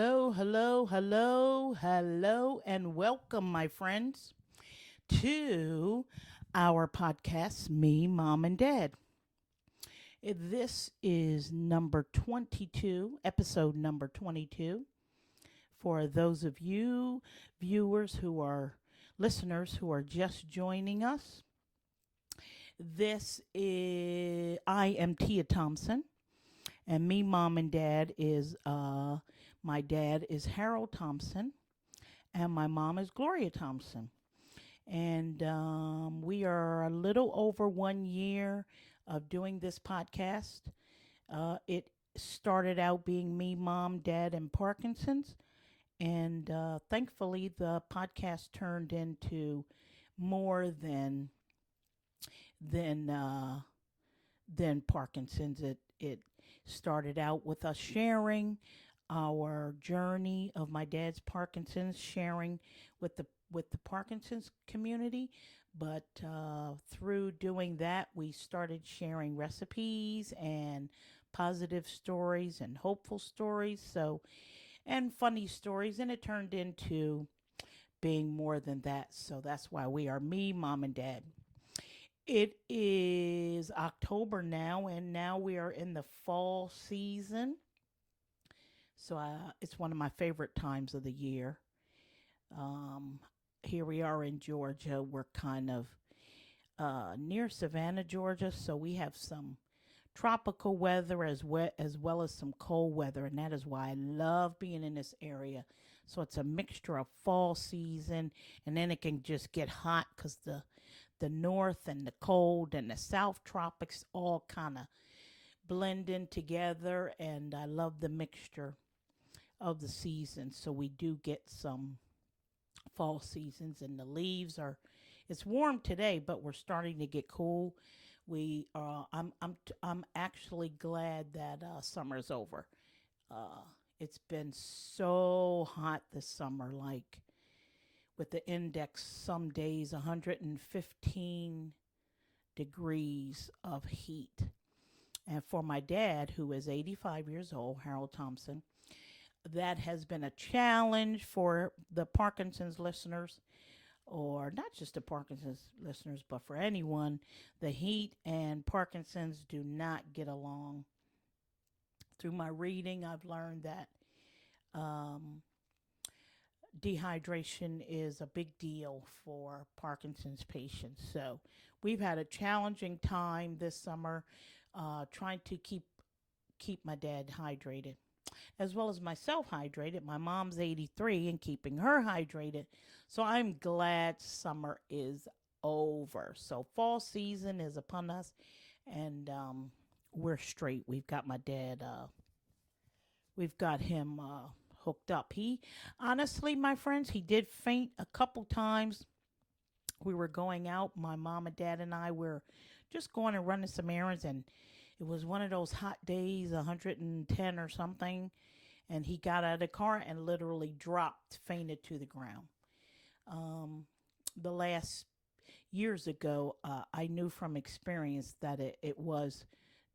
Hello, hello, hello, hello, and welcome, my friends, to our podcast, Me, Mom, and Dad. This is number 22, episode number 22. For those of you viewers who are listeners who are just joining us, I am Tia Thompson, and Me, Mom, and Dad is, my dad is Harold Thompson, and my mom is Gloria Thompson. And we are a little over 1 year of doing this podcast. It started out being me, mom, dad, and Parkinson's. And thankfully, the podcast turned into more than uh, than Parkinson's. It started out with us sharing our journey of my dad's Parkinson's, sharing with the Parkinson's community. But through doing that, we started sharing recipes and positive stories and hopeful stories. And funny stories, and it turned into being more than that. So that's why we are Me, Mom, and Dad. It is October now, and now we are in the fall season. So it's one of my favorite times of the year. Um, Here we are in Georgia. We're kind of near Savannah, Georgia, so we have some tropical weather as well as some cold weather, and that is why I love being in this area. So it's a mixture of fall season, and then it can just get hot because the north and the cold and the south tropics all kind of blend in together, and I love the mixture of the seasons. So we do get some fall seasons, and the leaves are. It's warm today, but we're starting to get cool. I'm actually glad that summer's over. Uh, it's been so hot this summer, like with the index some days 115 degrees of heat. And for my dad, who is 85 years old, Harold Thompson, that has been a challenge for the Parkinson's listeners, or not just the Parkinson's listeners, but for anyone. The heat and Parkinson's do not get along. Through my reading, I've learned that um, dehydration is a big deal for Parkinson's patients. So we've had a challenging time this summer trying to keep my dad hydrated, as well as myself hydrated. My mom's 83 and keeping her hydrated. So I'm glad summer is over. So fall season is upon us, and we're straight. We've got him hooked up. He honestly, my friends, he did faint a couple times. We were going out. My mom and dad and I were just going and running some errands, and it was one of those hot days, 110 or something, and he got out of the car and literally dropped, fainted to the ground. The last years ago, I knew from experience that it was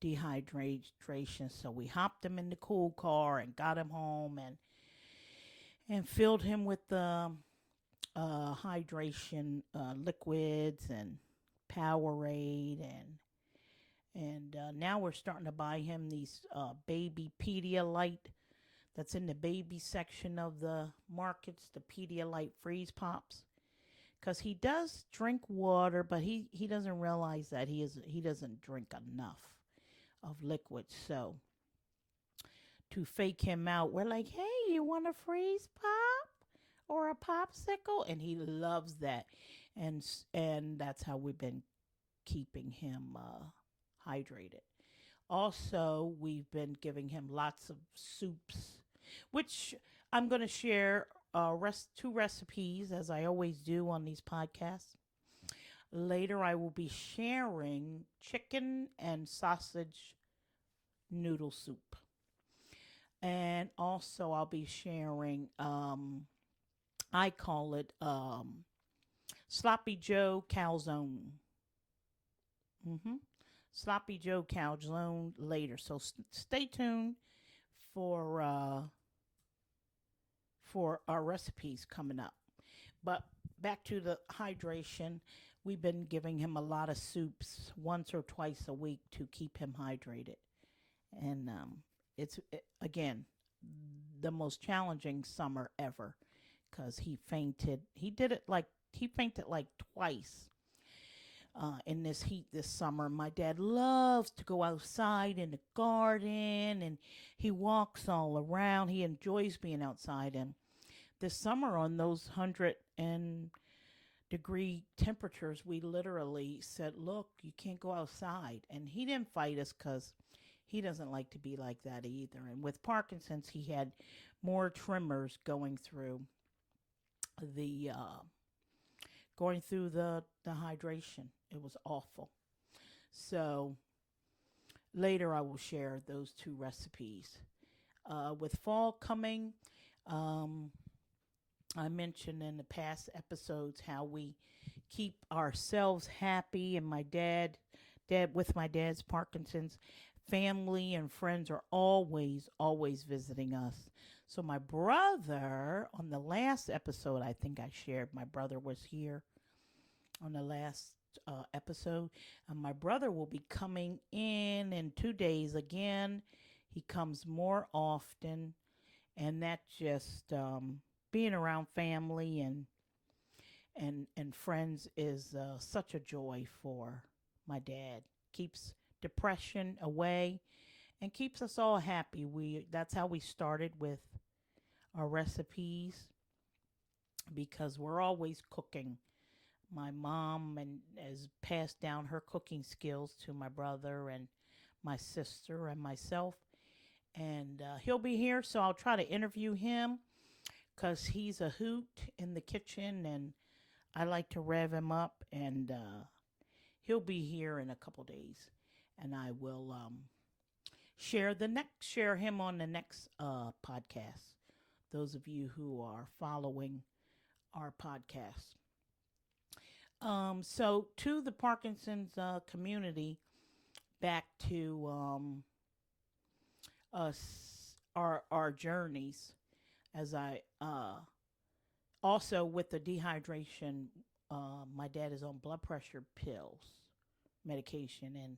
dehydration. So we hopped him in the cool car and got him home and filled him with the hydration liquids and Powerade and now we're starting to buy him these baby Pedialyte that's in the baby section of the markets, the Pedialyte freeze pops. Because he does drink water, but he doesn't realize that he doesn't drink enough of liquid. So to fake him out, we're like, hey, you want a freeze pop or a popsicle? And he loves that. And that's how we've been keeping him hydrated. Also, we've been giving him lots of soups, which I'm going to share two recipes, as I always do on these podcasts. Later, I will be sharing chicken and sausage noodle soup. And also, I'll be sharing, I call it Sloppy Joe calzone. Mm-hmm. Sloppy Joe calzone later. So stay tuned for for our recipes coming up. But back to the hydration, we've been giving him a lot of soups once or twice a week to keep him hydrated. And again, the most challenging summer ever because he fainted. He fainted like twice in this heat this summer. My dad loves to go outside in the garden and he walks all around. He enjoys being outside. And this summer, on those 100-degree temperatures, we literally said, look, you can't go outside. And he didn't fight us because he doesn't like to be like that either. And with Parkinson's, he had more tremors the going through the hydration. It was awful. So later I will share those two recipes. With fall coming, I mentioned in the past episodes how we keep ourselves happy, and with my dad's Parkinson's, family and friends are always visiting us. So my brother, on the last episode, I think I shared, my brother was here on the last episode. My brother will be coming in 2 days again. He comes more often, and that's just being around family and friends is such a joy for my dad. Keeps depression away and keeps us all happy. That's how we started with our recipes, because we're always cooking. My mom has passed down her cooking skills to my brother and my sister and myself, and he'll be here, so I'll try to interview him because he's a hoot in the kitchen and I like to rev him up, and he'll be here in a couple days, and I will share him on the next podcast. Those of you who are following our podcast. So to the Parkinson's community, back to us, our journeys, as I also with the dehydration, my dad is on blood pressure pills, medication, and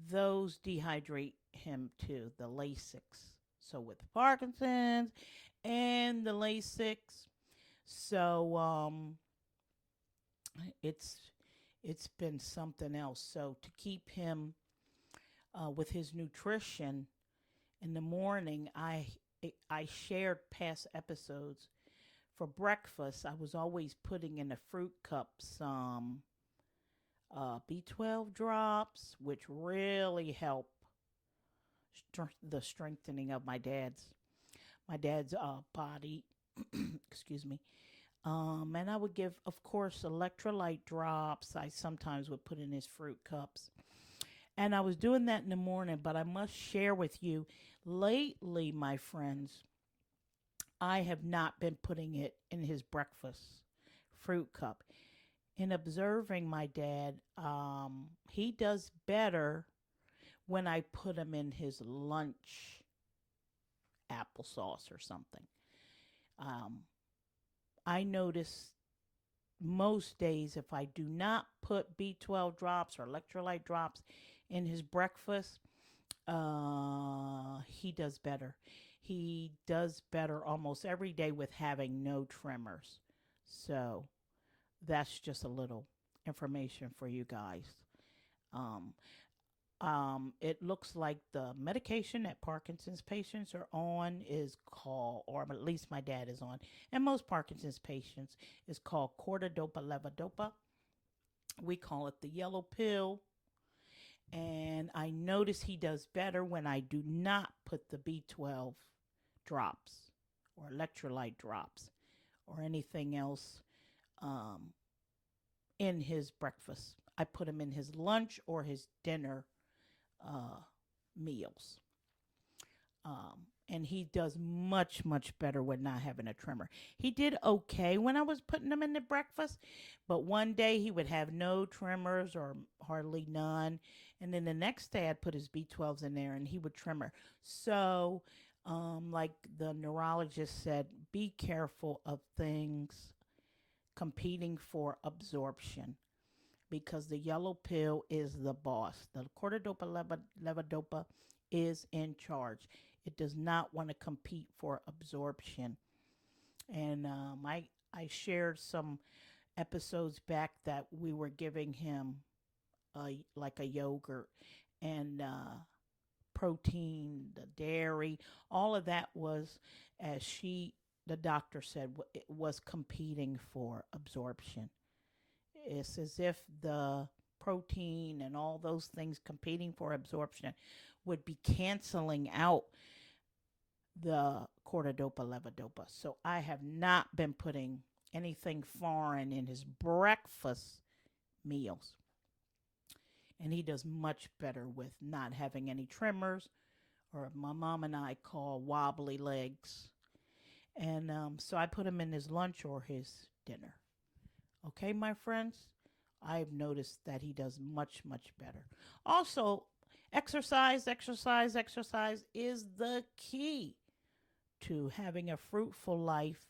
those dehydrate him too, the Lasix. So with Parkinson's and the Lasix, so it's been something else. So to keep him with his nutrition in the morning, I shared past episodes. For breakfast, I was always putting in a fruit cup some B12 drops, which really help the strengthening of my dad's body. Excuse me. And I would give, of course, electrolyte drops. I sometimes would put in his fruit cups. And I was doing that in the morning, but I must share with you, lately, my friends, I have not been putting it in his breakfast fruit cup. In observing my dad, he does better when I put him in his lunch applesauce or something. I notice most days if I do not put B12 drops or electrolyte drops in his breakfast, he does better. He does better almost every day with having no tremors. So that's just a little information for you guys. It looks like the medication that Parkinson's patients are on is called, or at least my dad is on, and most Parkinson's patients, is called cortidopa levodopa. We call it the yellow pill. And I notice he does better when I do not put the B12 drops or electrolyte drops or anything else in his breakfast. I put him in his lunch or his dinner meals. And he does much, much better with not having a tremor. He did okay when I was putting him in the breakfast, but one day he would have no tremors or hardly none. And then the next day I'd put his B12s in there and he would tremor. So Like the neurologist said, be careful of things competing for absorption because the yellow pill is the boss. The cortidopa levodopa is in charge. It does not want to compete for absorption. And I shared some episodes back that we were giving him like a yogurt and protein, the dairy, all of that was, as the doctor said, it was competing for absorption. It's as if the protein and all those things competing for absorption would be canceling out the cortidopa levodopa. So I have not been putting anything foreign in his breakfast meals. And he does much better with not having any tremors, or my mom and I call wobbly legs. And so I put him in his lunch or his dinner. Okay, my friends? I've noticed that he does much, much better. Also, exercise is the key to having a fruitful life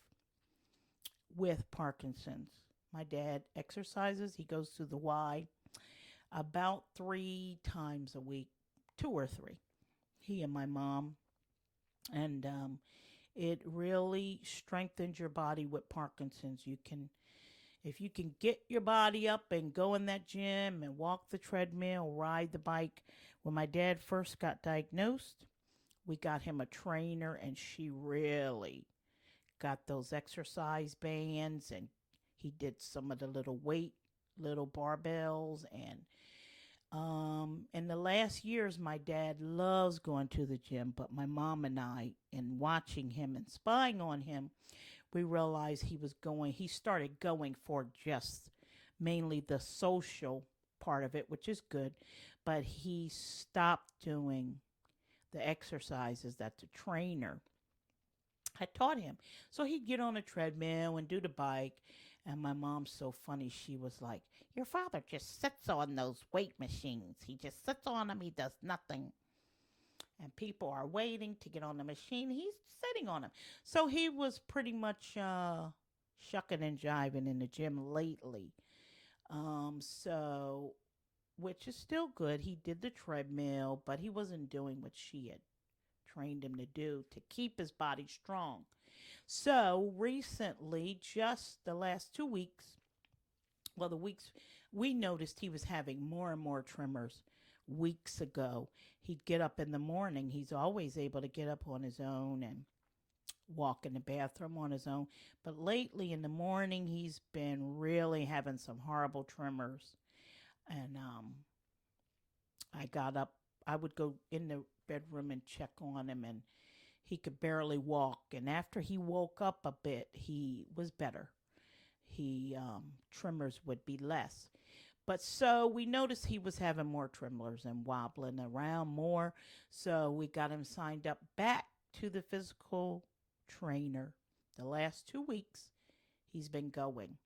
with Parkinson's. My dad exercises. He goes to the Y about 3 times a week, 2 or 3. He and my mom. And it really strengthens your body with Parkinson's. If you can get your body up and go in that gym and walk the treadmill, ride the bike. When my dad first got diagnosed, we got him a trainer, and she really got those exercise bands, and he did some of the little barbells. And in the last years, my dad loves going to the gym, but my mom and I, in watching him and spying on him, we realized he started going for just mainly the social part of it, which is good, but he stopped doing the exercises that the trainer had taught him. So he'd get on a treadmill and do the bike. And my mom's so funny. She was like, your father just sits on those weight machines. He just sits on them. He does nothing. And people are waiting to get on the machine. He's sitting on them. So he was pretty much shucking and jiving in the gym lately. So, which is still good. He did the treadmill, but he wasn't doing what she had trained him to do to keep his body strong. So recently, just the last 2 weeks, the weeks, we noticed he was having more and more tremors weeks ago. He'd get up in the morning. He's always able to get up on his own and walk in the bathroom on his own. But lately in the morning, he's been really having some horrible tremors. And I got up. I would go in the bedroom and check on him, and he could barely walk. And after he woke up a bit, he was better. Tremors would be less. But so we noticed he was having more tremors and wobbling around more. So we got him signed up back to the physical trainer. The last 2 weeks, he's been going.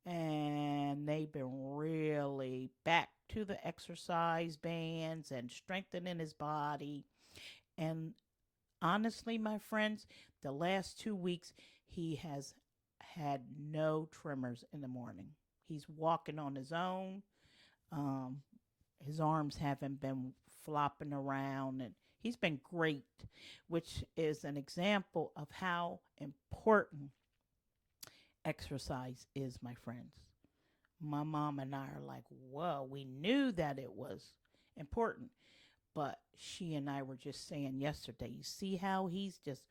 And they've been really back to the exercise bands and strengthening his body. And honestly, my friends, the last 2 weeks, he has had no tremors in the morning. He's walking on his own. His arms haven't been flopping around, and he's been great, which is an example of how important exercise is, my friends. My mom and I are like, whoa, we knew that it was important. But she and I were just saying yesterday, you see how he's just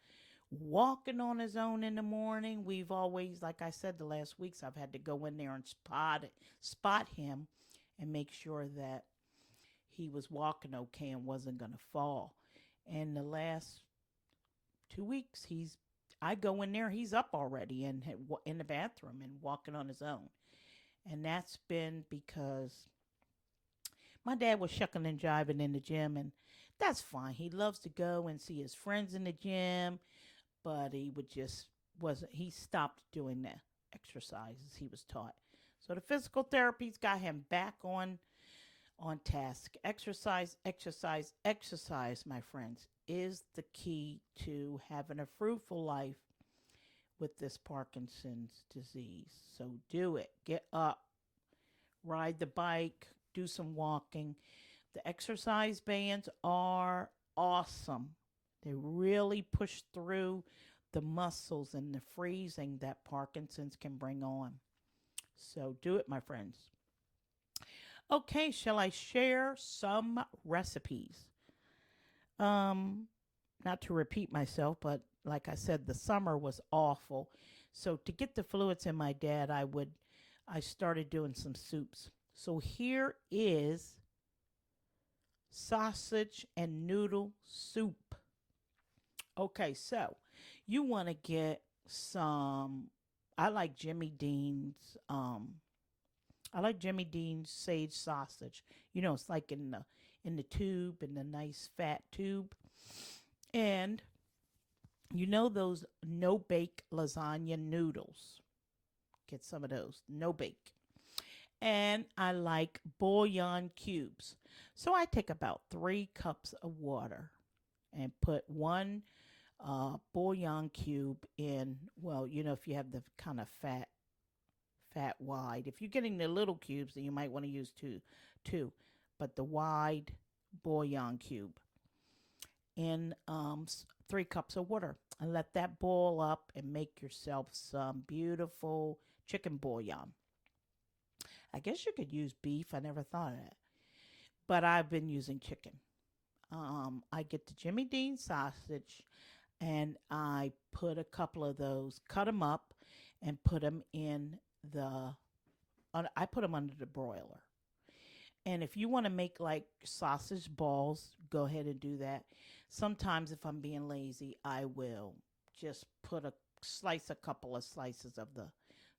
walking on his own in the morning. We've always, like I said, the last weeks I've had to go in there and spot him and make sure that he was walking okay and wasn't going to fall. And the last 2 weeks, I go in there, he's up already and in the bathroom and walking on his own. And that's been because my dad was shucking and jiving in the gym, and that's fine. He loves to go and see his friends in the gym, but he stopped doing the exercises he was taught. So the physical therapy's got him back on task. Exercise, my friends. is the key to having a fruitful life with this Parkinson's disease. So do it. Get up, ride the bike, do some walking. The exercise bands are awesome. They really push through the muscles and the freezing that Parkinson's can bring on. So do it, my friends. Okay, shall I share some recipes? Um, Not to repeat myself, but like I said, the summer was awful. So to get the fluids in my dad, I started doing some soups. So here is sausage and noodle soup. Okay, so you want to get some. I like Jimmy Dean's. I like Jimmy Dean's sage sausage. You know, it's like in the tube, in the nice fat tube, and you know those no bake lasagna noodles. Get some of those no bake. And I like bouillon cubes. So I take about 3 cups of water and put one bouillon cube in. Well, you know, if you have the kind of fat wide. If you're getting the little cubes, then you might want to use two. But the wide bouillon cube in 3 cups of water, and let that boil up and make yourself some beautiful chicken bouillon. I guess you could use beef. I never thought of that, but I've been using chicken. I get the Jimmy Dean sausage, and I put a couple of those, cut them up, and put them in I put them under the broiler. And if you want to make like sausage balls, go ahead and do that. Sometimes if I'm being lazy, I will just slice a couple of slices of the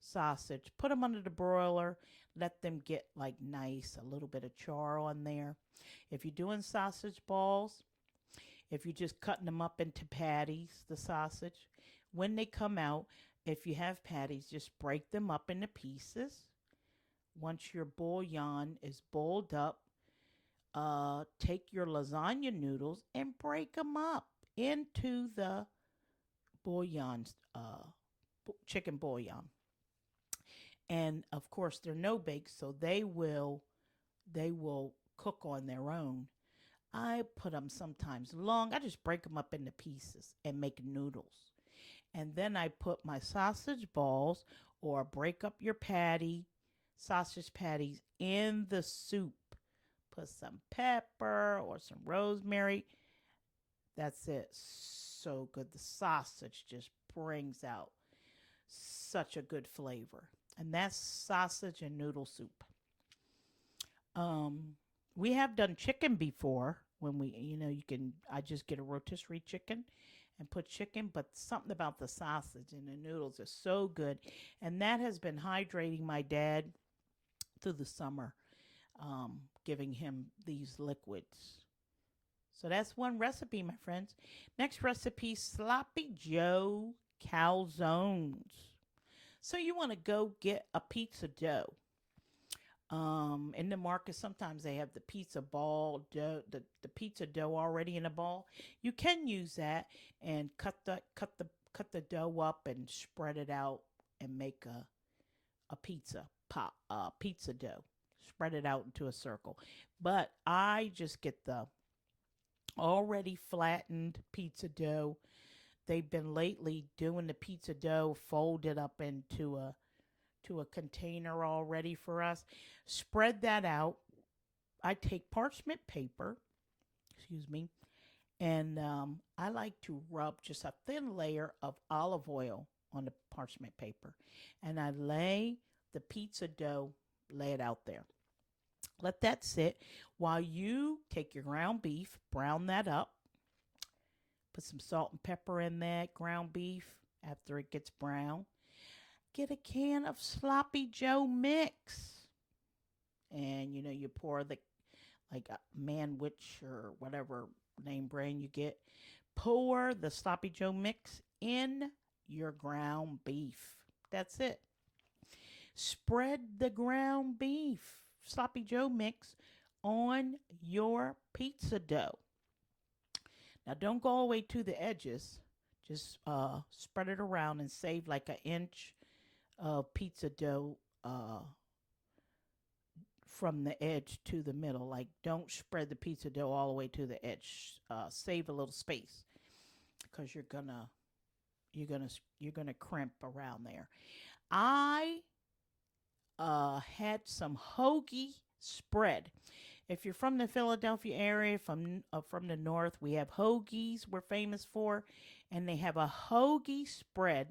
sausage, put them under the broiler, let them get like nice, a little bit of char on there. If you're doing sausage balls, if you're just cutting them up into patties, the sausage, when they come out, if you have patties, just break them up into pieces. Once your bouillon is boiled up, take your lasagna noodles and break them up into the bouillon, chicken bouillon. And of course, they're no bake, so they will cook on their own. I put them sometimes long. I just break them up into pieces and make noodles. And then I put my sausage balls, or break up your sausage patties in the soup. Put some pepper or some rosemary. That's it. So good. The sausage just brings out such a good flavor. And that's sausage and noodle soup. We have done chicken before when I just get a rotisserie chicken and put chicken, but something about the sausage and the noodles is so good. And that has been hydrating my dad through the summer, giving him these liquids. So that's one recipe, my friends. Next recipe, Sloppy Joe calzones. So you want to go get a pizza dough. In the market, sometimes they have the pizza ball dough, the pizza dough already in a ball. You can use that and cut the dough up and spread it out and make a pizza dough. Spread it out into a circle. But I just get the already flattened pizza dough. They've been lately doing the pizza dough folded up into a container already for us. Spread that out. I take parchment paper, and I like to rub just a thin layer of olive oil on the parchment paper, and I lay the pizza dough, lay it out there. Let that sit while you take your ground beef, brown that up, put some salt and pepper in that ground beef after it gets brown. Get a can of Sloppy Joe mix. And, you pour like a Manwich or whatever name brand you get. Pour the Sloppy Joe mix in your ground beef. That's it. Spread the ground beef, Sloppy Joe mix, on your pizza dough. Now don't go all the way to the edges. Just spread it around and save like an inch of pizza dough from the edge to the middle. Like don't spread the pizza dough all the way to the edge. Save a little space because you're gonna you're gonna crimp around there. I had some hoagie spread. If you're from the Philadelphia area, from the north, we have hoagies we're famous for, and they have a hoagie spread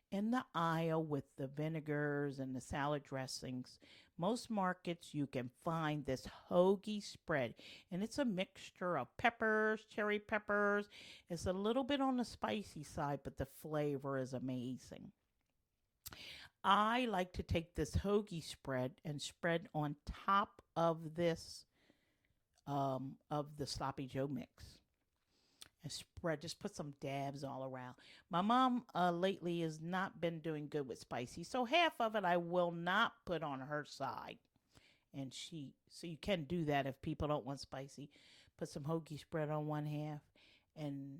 in the aisle with the vinegars and the salad dressings. Most markets you can find this hoagie spread, and it's a mixture of peppers, cherry peppers. It's a little bit on the spicy side, but the flavor is amazing. I like to take this hoagie spread and spread on top of this of the sloppy Joe mix and spread. Just put some dabs all around. My mom lately has not been doing good with spicy, so half of it I will not put on her side. And so you can do that if people don't want spicy. Put some hoagie spread on one half and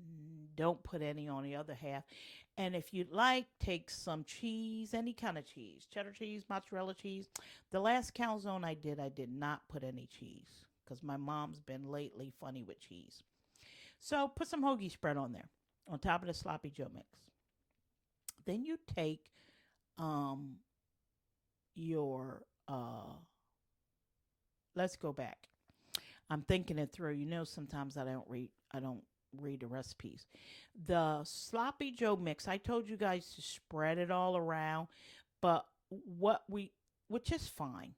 don't put any on the other half. And if you'd like, take some cheese, any kind of cheese, cheddar cheese, mozzarella cheese. The last calzone I did not put any cheese because my mom's been lately funny with cheese. So put some hoagie spread on there, on top of the sloppy Joe mix. Then you take your let's go back. I'm thinking it through. You know, sometimes I don't read the recipes. The sloppy Joe mix, I told you guys to spread it all around, but which is fine.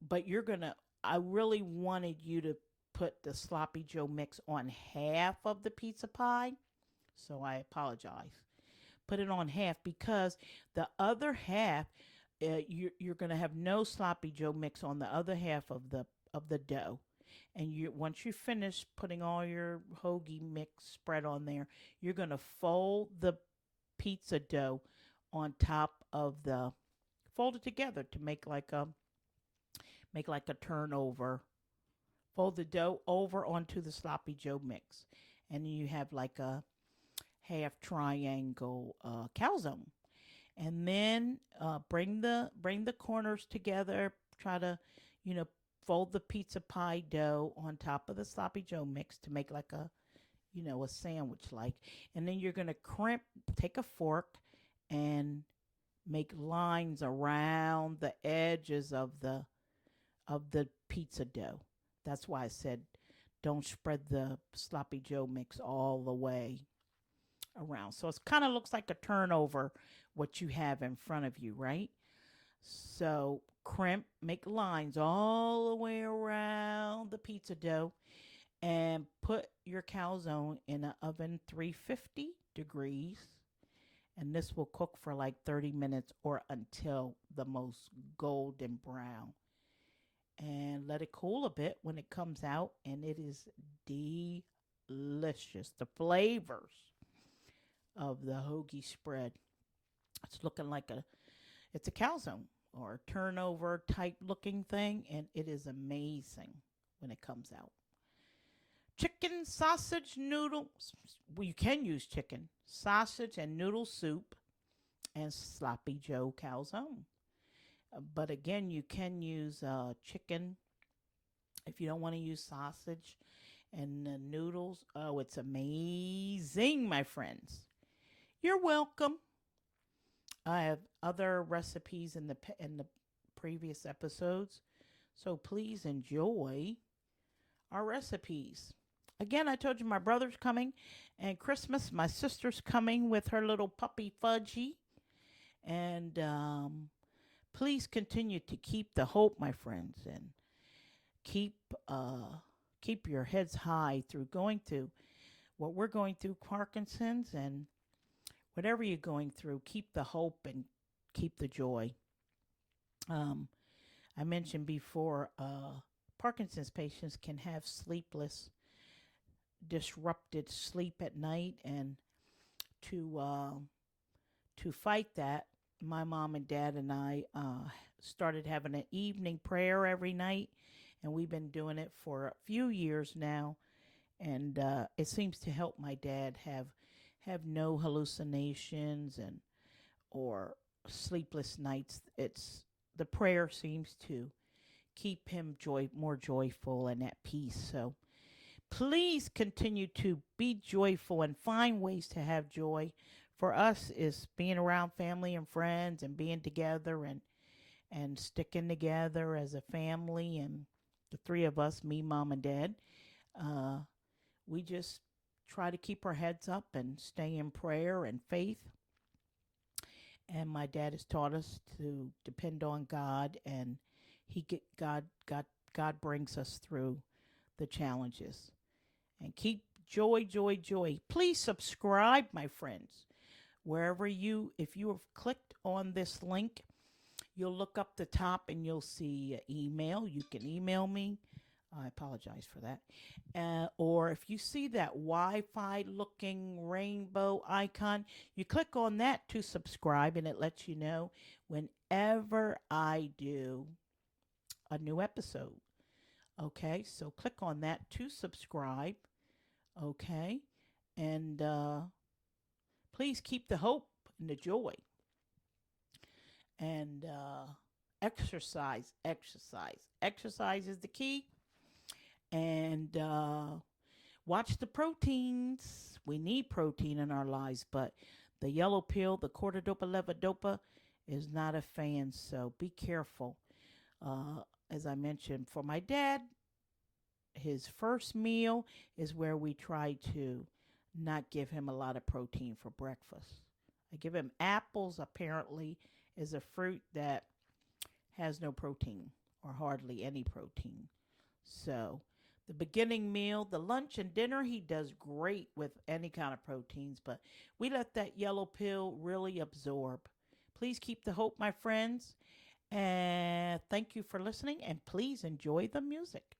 But I really wanted you to put the sloppy Joe mix on half of the pizza pie. So I apologize. Put it on half because the other half, you're going to have no sloppy Joe mix on the other half of the dough. And once you finish putting all your hoagie mix spread on there, you're going to fold the pizza dough on top of fold it together to make like a turnover. Fold the dough over onto the sloppy Joe mix. And you have like a half triangle calzone. And then bring the corners together. Try to, fold the pizza pie dough on top of the sloppy Joe mix to make like a sandwich like. And then you're going to take a fork and make lines around the edges of the pizza dough. That's why I said don't spread the sloppy Joe mix all the way around. So it kind of looks like a turnover what you have in front of you, right? So make lines all the way around the pizza dough and put your calzone in an oven 350 degrees. And this will cook for like 30 minutes or until the most golden brown. And let it cool a bit when it comes out, and it is delicious. The flavors of the hoagie spread. It's looking like it's a calzone or a turnover type looking thing, and it is amazing when it comes out. Chicken, sausage, noodle. Well, you can use chicken, sausage, and noodle soup, and sloppy Joe calzone. But again, you can use chicken if you don't want to use sausage and noodles. Oh, it's amazing, my friends. You're welcome. I have other recipes in the previous episodes, so please enjoy our recipes. Again, I told you my brother's coming, and Christmas, my sister's coming with her little puppy Fudgy, and please continue to keep the hope, my friends, and keep your heads high through going through what we're going through, Parkinson's, and whatever you're going through. Keep the hope and keep the joy. I mentioned before, Parkinson's patients can have disrupted sleep at night, and to fight that, my mom and dad and I started having an evening prayer every night, and we've been doing it for a few years now. and it seems to help my dad have no hallucinations and or sleepless nights. It's the prayer seems to keep him more joyful and at peace. So please continue to be joyful and find ways to have joy. For us is being around family and friends and being together and sticking together as a family, and the three of us, me, mom, and dad, uh, we just try to keep our heads up and stay in prayer and faith. And my dad has taught us to depend on God, and he get God brings us through the challenges. And keep joy, joy, joy. Please subscribe, my friends. Wherever if you have clicked on this link, you'll look up the top and you'll see email. You can email me. I apologize for that. Or if you see that Wi-Fi looking rainbow icon, you click on that to subscribe, and it lets you know whenever I do a new episode. Okay, so click on that to subscribe. Okay, and please keep the hope and the joy. And exercise, exercise. Exercise is the key. And watch the proteins. We need protein in our lives, but the yellow pill, the cortidopa levodopa, is not a fan. So be careful. As I mentioned, for my dad, his first meal is where we try to not give him a lot of protein for breakfast. I give him apples, apparently, is a fruit that has no protein or hardly any protein. So the beginning meal, the lunch and dinner, he does great with any kind of proteins, but we let that yellow pill really absorb. Please keep the hope, my friends. And thank you for listening, and please enjoy the music.